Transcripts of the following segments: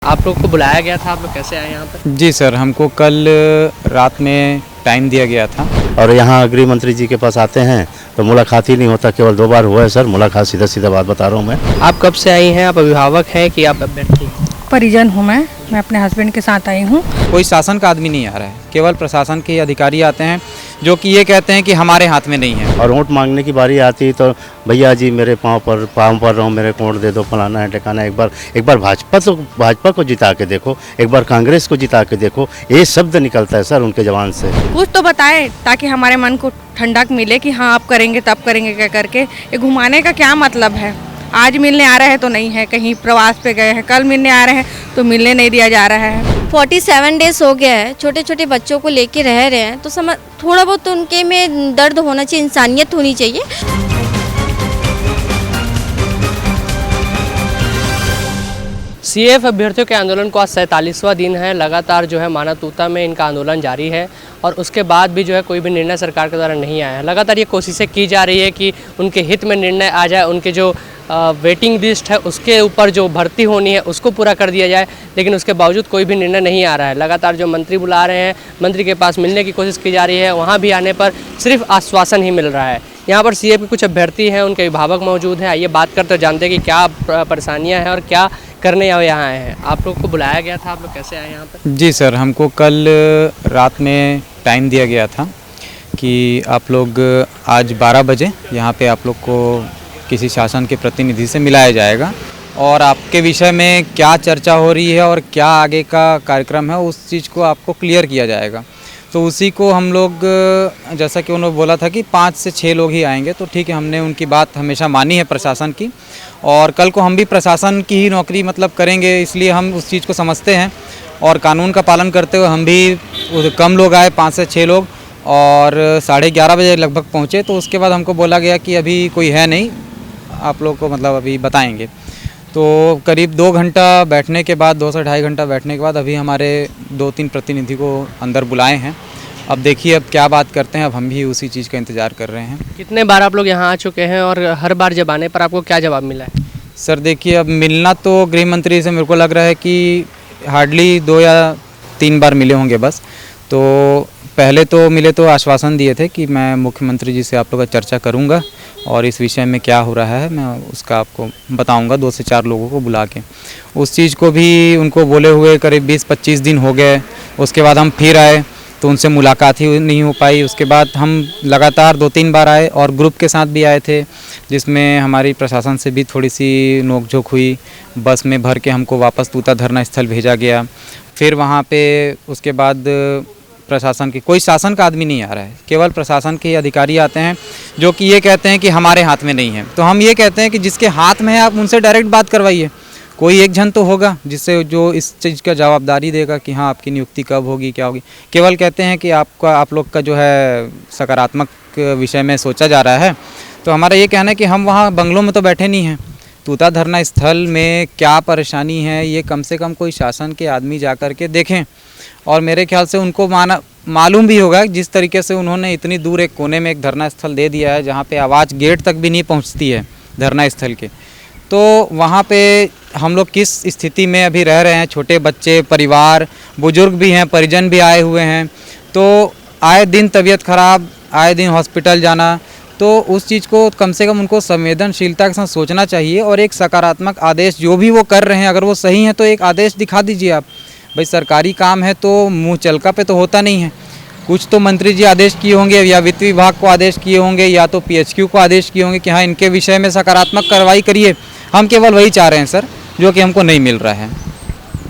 आप लोग को बुलाया गया था, आप लोग कैसे आए यहाँ पर? जी सर, हमको कल रात में टाइम दिया गया था। और यहाँ गृह मंत्री जी के पास आते हैं तो मुलाकात ही नहीं होता, केवल 2 बार हुआ है सर मुलाकात। सीधा सीधा बात बता रहा हूँ मैं। आप कब से आई हैं? आप अभिभावक हैं कि आप अभ्यर्थी हैं? परिजन हूँ मैं अपने हस्बैंड के साथ आई हूँ। कोई शासन का आदमी नहीं आ रहा है, केवल प्रशासन के अधिकारी आते हैं जो कि ये कहते हैं कि हमारे हाथ में नहीं है। और वोट मांगने की बारी आती तो भैया जी मेरे पाँव पर रहो, मेरे को वोट दे दो, फलाना है ठिकाना। एक बार भाजपा को जिता के देखो, एक बार कांग्रेस को जिता के देखो। ये शब्द निकलता है सर उनके जबान से। कुछ तो बताए ताकि हमारे मन को ठंडक मिले कि हाँ आप करेंगे तब करेंगे क्या करके। ये घुमाने का क्या मतलब है? आज मिलने आ रहे हैं तो नहीं है, कहीं प्रवास पे गए हैं, कल मिलने आ रहे हैं तो मिलने नहीं दिया जा रहा है। 47 डेज हो गया है, छोटे छोटे बच्चों को लेके रह रहे हैं, तो समझ थोड़ा बहुत तो उनके में दर्द होना चाहिए, इंसानियत होनी चाहिए। सीएएफ अभ्यर्थियों के आंदोलन को आज 47वां दिन है। लगातार जो है माना तूता में इनका आंदोलन जारी है और उसके बाद भी जो है कोई भी निर्णय सरकार के द्वारा नहीं आया है। लगातार ये कोशिशें की जा रही है कि उनके हित में निर्णय आ जाए, उनके जो वेटिंग लिस्ट है उसके ऊपर जो भर्ती होनी है उसको पूरा कर दिया जाए, लेकिन उसके बावजूद कोई भी निर्णय नहीं आ रहा है। लगातार जो मंत्री बुला रहे हैं, मंत्री के पास मिलने की कोशिश की जा रही है, वहाँ भी आने पर सिर्फ आश्वासन ही मिल रहा है। यहाँ पर सीएएफ के कुछ अभ्यर्थी हैं, उनके अभिभावक मौजूद हैं। आइए बात करते जानते हैं कि क्या परेशानियाँ हैं और क्या करने यहाँ आए हैं। आप लोग को बुलाया गया था, आप लोग कैसे आए यहाँ पर? जी सर, हमको कल रात में टाइम दिया गया था कि आप लोग आज 12 बजे यहाँ पे आप लोग को किसी शासन के प्रतिनिधि से मिलाया जाएगा और आपके विषय में क्या चर्चा हो रही है और क्या आगे का कार्यक्रम है उस चीज़ को आपको क्लियर किया जाएगा। तो उसी को हम लोग, जैसा कि उन्होंने बोला था कि 5 से 6 लोग ही आएंगे, तो ठीक है, हमने उनकी बात हमेशा मानी है प्रशासन की। और कल को हम भी प्रशासन की ही नौकरी मतलब करेंगे, इसलिए हम उस चीज़ को समझते हैं और कानून का पालन करते हुए हम भी कम लोग आए, 5 से 6 लोग, और 11:30 बजे लगभग पहुँचे। तो उसके बाद हमको बोला गया कि अभी कोई है नहीं, आप लोग को मतलब अभी बताएंगे। तो करीब 2 घंटा बैठने के बाद, 2 से ढाई घंटा बैठने के बाद अभी हमारे 2-3 प्रतिनिधि को अंदर बुलाए हैं। अब देखिए अब क्या बात करते हैं, अब हम भी उसी चीज़ का इंतज़ार कर रहे हैं। कितने बार आप लोग यहाँ आ चुके हैं और हर बार जब आने पर आपको क्या जवाब मिला है? सर देखिए, अब मिलना तो गृह मंत्री से मेरे को लग रहा है कि हार्डली 2 या 3 बार मिले होंगे बस। तो पहले तो मिले तो आश्वासन दिए थे कि मैं मुख्यमंत्री जी से आप लोग का चर्चा करूंगा और इस विषय में क्या हो रहा है मैं उसका आपको बताऊंगा, 2 से 4 लोगों को बुला के। उस चीज़ को भी उनको बोले हुए करीब 20-25 दिन हो गए। उसके बाद हम फिर आए तो उनसे मुलाकात ही नहीं हो पाई। उसके बाद हम लगातार 2-3 बार आए और ग्रुप के साथ भी आए थे, जिसमें हमारी प्रशासन से भी थोड़ी सी नोकझोंक हुई। बस में भर के हमको वापस तूता धरना स्थल भेजा गया। फिर वहाँ पे उसके बाद प्रशासन की, कोई शासन का आदमी नहीं आ रहा है, केवल प्रशासन के अधिकारी आते हैं जो कि ये कहते हैं कि हमारे हाथ में नहीं है। तो हम ये कहते हैं कि जिसके हाथ में है आप उनसे डायरेक्ट बात करवाइए। कोई एक जन तो होगा जिससे जो इस चीज़ का जवाबदारी देगा कि हाँ आपकी नियुक्ति कब होगी, क्या होगी। केवल कहते हैं कि आप लोग का जो है सकारात्मक विषय में सोचा जा रहा है। तो हमारा ये कहना है कि हम वहाँ बंगलों में तो बैठे नहीं हैं, तूता धरना स्थल में क्या परेशानी है ये कम से कम कोई शासन के आदमी जा कर के देखें। और मेरे ख्याल से उनको मालूम भी होगा जिस तरीके से उन्होंने इतनी दूर एक कोने में एक धरना स्थल दे दिया है जहाँ पे आवाज़ गेट तक भी नहीं पहुँचती है धरना स्थल के। तो वहाँ पे हम लोग किस स्थिति में अभी रह रहे हैं, छोटे बच्चे, परिवार, बुजुर्ग भी हैं, परिजन भी आए हुए हैं। तो आए दिन तबीयत ख़राब, आए दिन हॉस्पिटल जाना, तो उस चीज़ को कम से कम उनको संवेदनशीलता के साथ सोचना चाहिए और एक सकारात्मक आदेश जो भी वो कर रहे हैं अगर वो सही है तो एक आदेश दिखा दीजिए आप। भाई सरकारी काम है तो मुँह चलका पे तो होता नहीं है। कुछ तो मंत्री जी आदेश किए होंगे या वित्त विभाग को आदेश किए होंगे या तो पीएचक्यू को आदेश किए होंगे कि हाँ इनके विषय में सकारात्मक कार्रवाई करिए। हम केवल वही चाह रहे हैं सर, जो कि हमको नहीं मिल रहा है।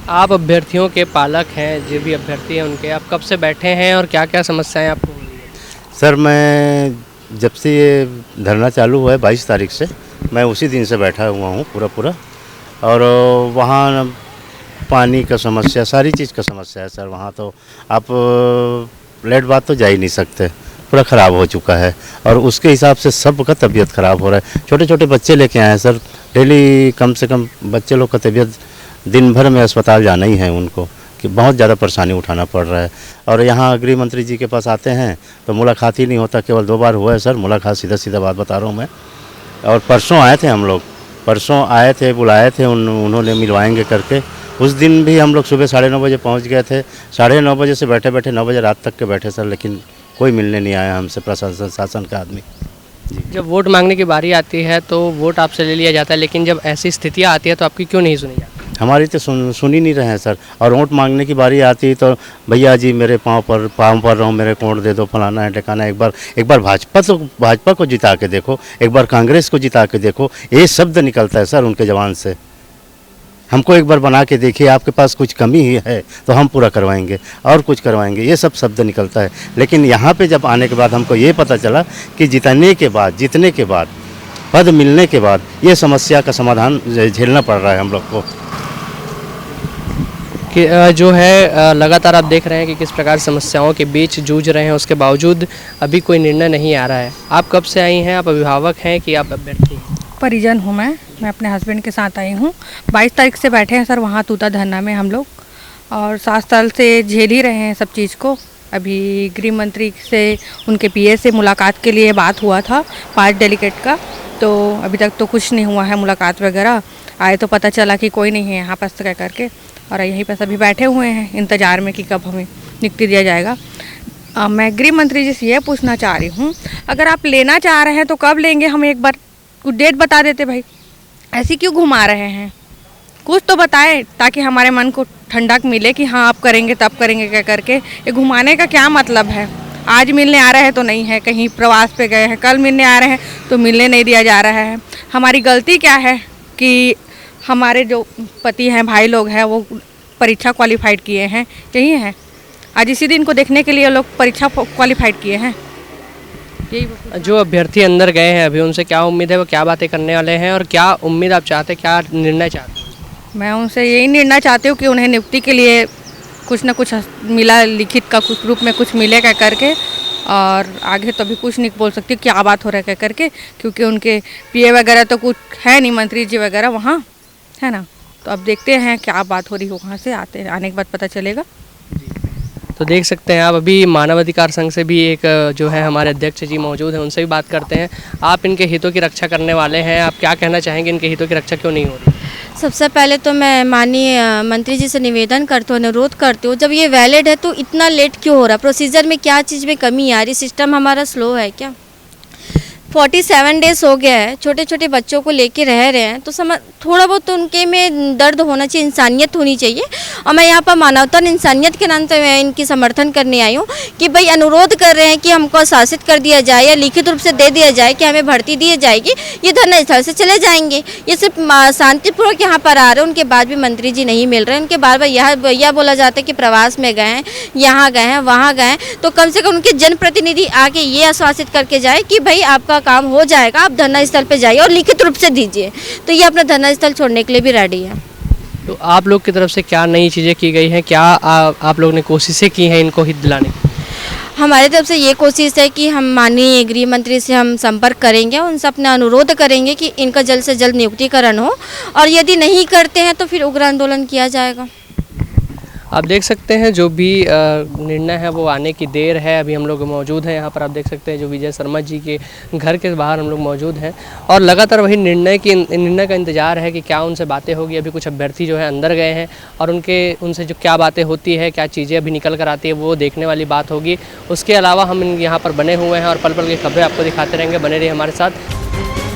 आप अभ्यर्थियों के पालक हैं, जो भी अभ्यर्थी हैं उनके, आप कब से बैठे हैं और क्या क्या समस्याएं आपको हो रही है? सर मैं जब से ये धरना चालू हुआ है 22 तारीख से, मैं उसी दिन से बैठा हुआ हूँ पूरा। और वहाँ पानी का समस्या, सारी चीज़ का समस्या है सर। वहाँ तो आप लेट बात तो जा ही नहीं सकते, पूरा ख़राब हो चुका है और उसके हिसाब से सबका तबीयत ख़राब हो रहा है। छोटे छोटे बच्चे लेके आए हैं सर, डेली कम से कम बच्चे लोग का तबीयत, दिन भर में अस्पताल जाना ही है उनको, कि बहुत ज़्यादा परेशानी उठाना पड़ रहा है। और यहाँ गृह मंत्री जी के पास आते हैं तो मुलाकात ही नहीं होता, केवल 2 बार हुआ है सर मुलाकात। सीधा सीधा बात बता रहा हूँ मैं। और परसों आए थे हम लोग, परसों आए थे, बुलाए थे उन्होंने मिलवाएंगे करके। उस दिन भी हम लोग सुबह 9:30 बजे पहुंच गए थे, 9:30 बजे से बैठे बैठे 9 बजे रात तक के बैठे सर, लेकिन कोई मिलने नहीं आया हमसे, प्रशासन शासन का आदमी। जब वोट मांगने की बारी आती है तो वोट आपसे ले लिया जाता है, लेकिन जब ऐसी स्थितियाँ आती है तो आपकी क्यों नहीं सुनी जाती? हमारी तो सुन ही नहीं रहे हैं सर। और वोट मांगने की बारी आती है तो भैया जी मेरे पाँव पर रहो, मेरे को वोट दे दो, फलाना है ठिकाना, एक बार भाजपा को जिता के देखो, एक बार कांग्रेस को जिता के देखो, ये शब्द निकलता है सर उनके जवान से। हमको एक बार बना के देखिए, आपके पास कुछ कमी ही है तो हम पूरा करवाएंगे और कुछ करवाएंगे, ये सब शब्द निकलता है। लेकिन यहाँ पे जब आने के बाद हमको ये पता चला कि जीतने के बाद पद मिलने के बाद ये समस्या का समाधान झेलना पड़ रहा है हम लोग को। कि जो है लगातार आप देख रहे हैं कि किस प्रकार समस्याओं के बीच जूझ रहे हैं, उसके बावजूद अभी कोई निर्णय नहीं आ रहा है। आप कब से आई हैं? आप अभिभावक हैं कि आप अभ्यर्थी हैं? परिजन हूँ मैं अपने हस्बैंड के साथ आई हूँ। 22 तारीख से बैठे हैं सर वहाँ तूता धरना में हम लोग, और 7 साल से झेल ही रहे हैं सब चीज़ को। अभी गृह मंत्री से उनके पीए से मुलाकात के लिए बात हुआ था 5 डेलीगेट का, तो अभी तक तो कुछ नहीं हुआ है मुलाकात वगैरह। आए तो पता चला कि कोई नहीं है यहाँ पर कह करके, और यहीं पर सभी बैठे हुए हैं इंतज़ार में कि कब हमें नियुक्ति दिया जाएगा। मैं गृह मंत्री जी से ये पूछना चाह रही हूँ, अगर आप लेना चाह रहे हैं तो कब लेंगे? हम एक बार कुछ डेट बता देते भाई, ऐसे क्यों घुमा रहे हैं? कुछ तो बताएं ताकि हमारे मन को ठंडक मिले कि हाँ आप करेंगे तब करेंगे कह करके। ये घुमाने का क्या मतलब है? आज मिलने आ रहे हैं तो नहीं है, कहीं प्रवास पे गए हैं, कल मिलने आ रहे हैं तो मिलने नहीं दिया जा रहा है। हमारी गलती क्या है कि हमारे जो पति हैं, भाई लोग हैं, वो परीक्षा क्वालिफाइड किए हैं, यही है। आज इसी दिन को देखने के लिए लोग परीक्षा क्वालिफाइड किए हैं। यही जो अभ्यर्थी अंदर गए हैं अभी, उनसे क्या उम्मीद है, वो क्या बातें करने वाले हैं, और क्या उम्मीद आप चाहते हैं, क्या निर्णय चाहते हैं? मैं उनसे यही निर्णय चाहती हूँ कि उन्हें नियुक्ति के लिए कुछ ना कुछ मिला, लिखित का कुछ रूप में कुछ मिले कह करके। और आगे तो अभी कुछ नहीं बोल सकती क्या बात हो रहा है कह करके, क्योंकि उनके पीए वगैरह तो कुछ है नहीं, मंत्री जी वगैरह वहाँ है ना। तो अब देखते हैं क्या बात हो रही हो, वहाँ से आने के बाद पता चलेगा। तो देख सकते हैं आप, अभी मानव अधिकार संघ से भी एक जो है हमारे अध्यक्ष जी मौजूद हैं, उनसे भी बात करते हैं। आप इनके हितों की रक्षा करने वाले हैं, आप क्या कहना चाहेंगे, इनके हितों की रक्षा क्यों नहीं हो रही? सबसे पहले तो मैं माननीय मंत्री जी से निवेदन करती हूँ, अनुरोध करती हूँ, जब ये वैलिड है तो इतना लेट क्यों हो रहा? प्रोसीजर में क्या चीज़ में कमी आ रही? सिस्टम हमारा स्लो है क्या? 47 डेज़ हो गया है, छोटे छोटे बच्चों को लेके रह रहे हैं, तो थोड़ा बहुत तो उनके में दर्द होना चाहिए, इंसानियत होनी चाहिए। और मैं यहाँ पर मानवता और इंसानियत के नाम से मैं इनकी समर्थन करने आई हूँ कि भाई अनुरोध कर रहे हैं कि हमको शासित कर दिया जाए या लिखित रूप से दे दिया जाए कि हमें भर्ती दी जाएगी। ये धरना स्थल से चले जाएंगे, ये सिर्फ शांतिपूर्वक यहाँ पर आ रहे हैं, उनके बाद भी मंत्री जी नहीं मिल रहे हैं। उनके बार बार यह बोला जाता है कि प्रवास में गए हैं, यहाँ गए हैं, वहाँ गए हैं। तो कम से कम उनके जनप्रतिनिधि आके ये आश्वासित करके जाए कि भाई आपका काम हो जाएगा, आप धरना स्थल पे जाइए और लिखित रूप से दीजिए। तो ये अपना धरना स्थल छोड़ने के लिए भी रेडी है। तो आप लोग की तरफ से क्या नई चीज़ें की गई हैं, क्या आप लोग ने कोशिशें की हैं इनको हित दिलाने की? हमारी तरफ से ये कोशिश है कि हम माननीय गृह मंत्री से हम संपर्क करेंगे, उनसे अपना अनुरोध करेंगे कि इनका जल्द से जल्द नियुक्तिकरण हो, और यदि नहीं करते हैं तो फिर उग्र आंदोलन किया जाएगा। आप देख सकते हैं जो भी निर्णय है वो आने की देर है। अभी हम लोग मौजूद हैं यहाँ पर, आप देख सकते हैं जो विजय शर्मा जी के घर के बाहर हम लोग मौजूद हैं, और लगातार वही निर्णय का इंतज़ार है कि क्या उनसे बातें होगी। अभी कुछ अभ्यर्थी जो है अंदर गए हैं, और उनसे जो क्या बातें होती है, क्या चीज़ें अभी निकल कर आती है, वो देखने वाली बात होगी। उसके अलावा हम यहाँ पर बने हुए हैं और पल पल की खबरें आपको दिखाते रहेंगे, बने रहिए हमारे साथ।